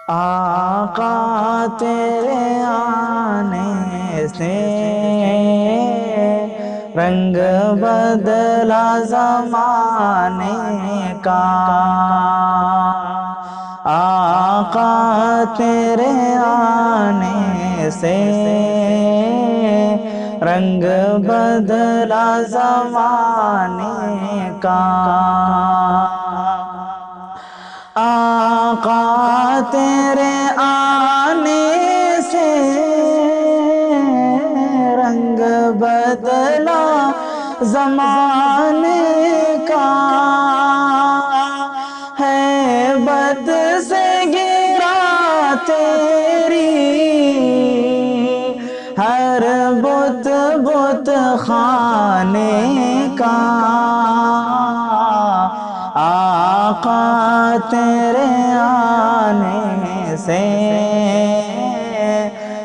آقا تیرے آنے سے رنگ بدلا زمانے کا، آقا تیرے آنے سے رنگ بدلا زمانے کا، آقا تیرے آنے سے رنگ بدلا زمانے کا، ہے بد سے گرا تیری ہر بت بت خانے کا، آقا تیرے آنے سے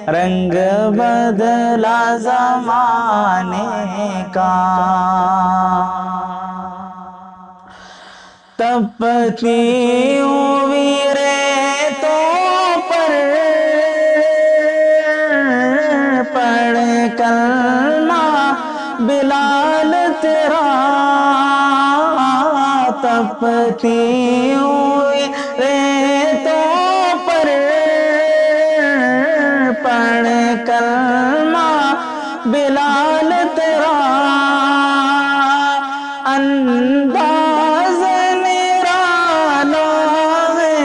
رنگ بدلا زمانے کا، تپتی ہوئی ریتوں پر پڑھ کلمہ بلال تیرا، تپتی ہوئی ریتوں پر پڑھ کلمہ بلال تیرا، انداز نرالا ہے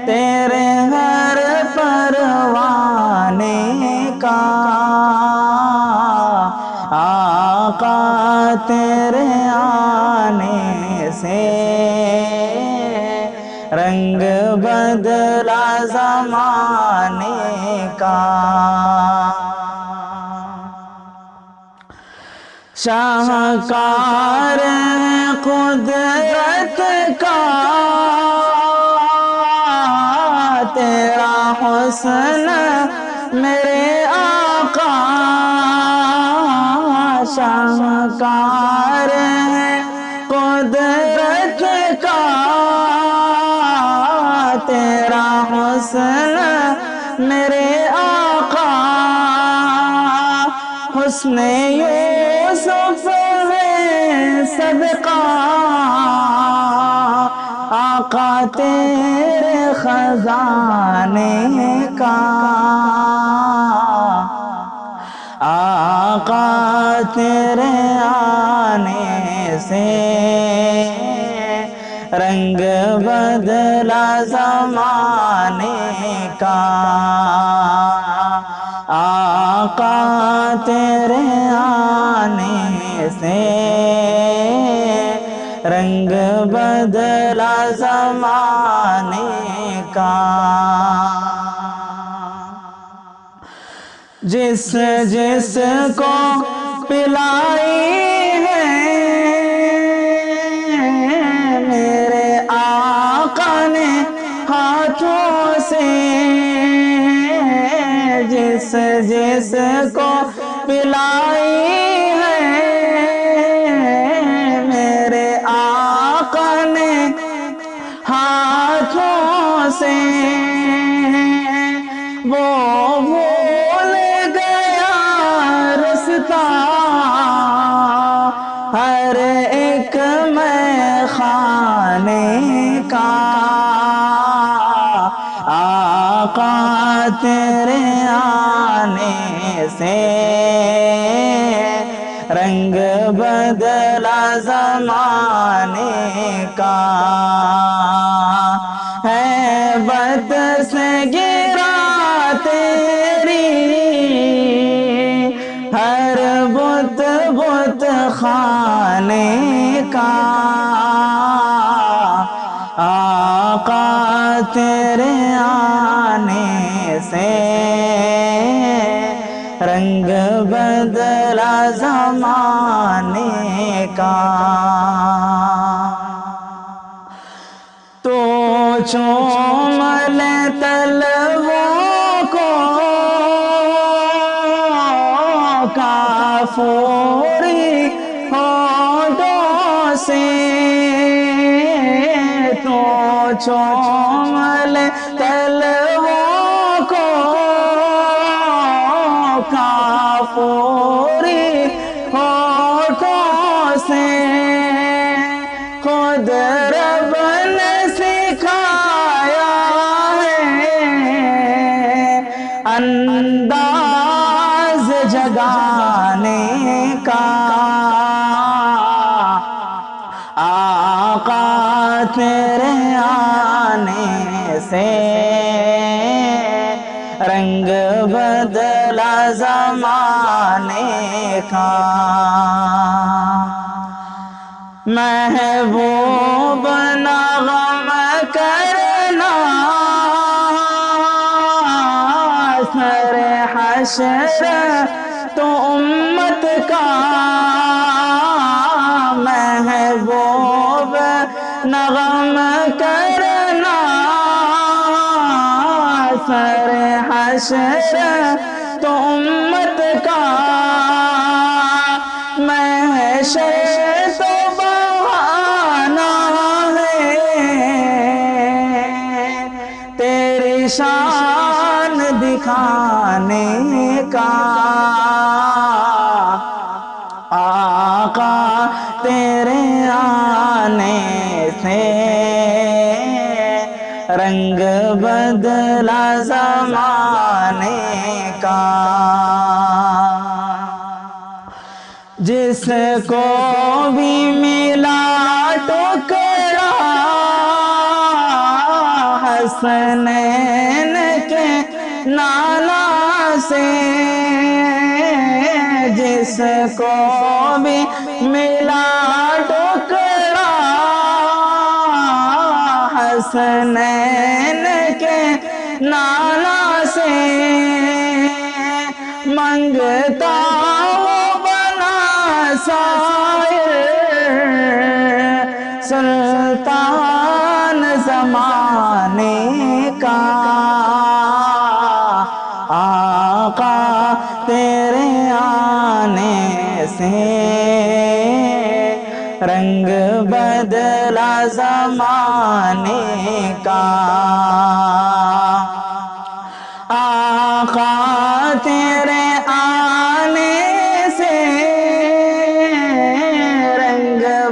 تیرے ہر پروانے کا، آقا تیرے آنے سے رنگ بدلا زمانے کا، شاہکار قدرت کا تیرا حسن میرے آقا، شاہکار قدرت کا تیرا حسن میرے آقا، حسن یوسف میں صدقہ آقا تیرے خزانے کا، آقا تیرے آنے سے رنگ بدلا زمانے کا، آقا تیرے آنے سے رنگ بدلا زمانے کا، جس جس کو پلائی ہے میرے آقا نے ہاتھوں سے، جس جس کو پلائی ہے میرے آقا نے ہاتھوں سے، وہ بھول گیا رستا ہر ایک میں خانے کا، آقا تیرے آنے سے رنگ بدلا زمانے کا، ہے بد سے گرا تیری ہر بت بت خانے کا، آقا تیرے آنے سے رنگ بدلا زمانے کا، تو چوم لے تلووں کو کافوری ہونٹوں سے، تو چوم لے تلووں کو کافوری ہونٹوں سے خود رب نے سکھایا ہے انداز جگانے کا آقا تیرے آنے سے رنگ بدلا زمانے کا محبوب نغم کرنا سر حشر تو امت کا محبوب نغم کرنا سر حشر تو امت کا محشر تو بہانا ہے تیری شان دکھانے کا آقا تیرے آنے سے رنگ بدلا زمانے کا جس کو بھی ملا ٹکڑا حسنین کے نانا سے جس کو بھی ملا ٹکڑا حسنین کے نانا سے منگتا سائر سلطان زمانے کا آقا تیرے آنے سے رنگ بدلا زمانے کا آقا تیرے آنے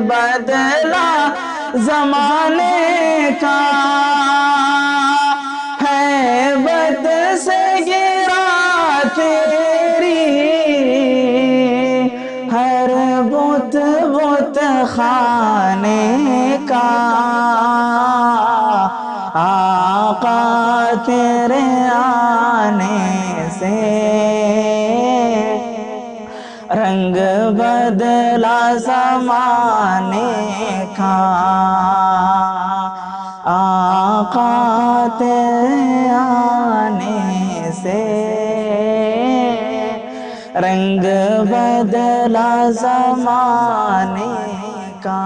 بدلا زمانے کا ہیبت سے گرا تیری ہر بت بت خانے کا آقا تیرے آنے سے رنگ بدلا زمانے کا آقا تیرے آنے سے رنگ بدلا زمانے کا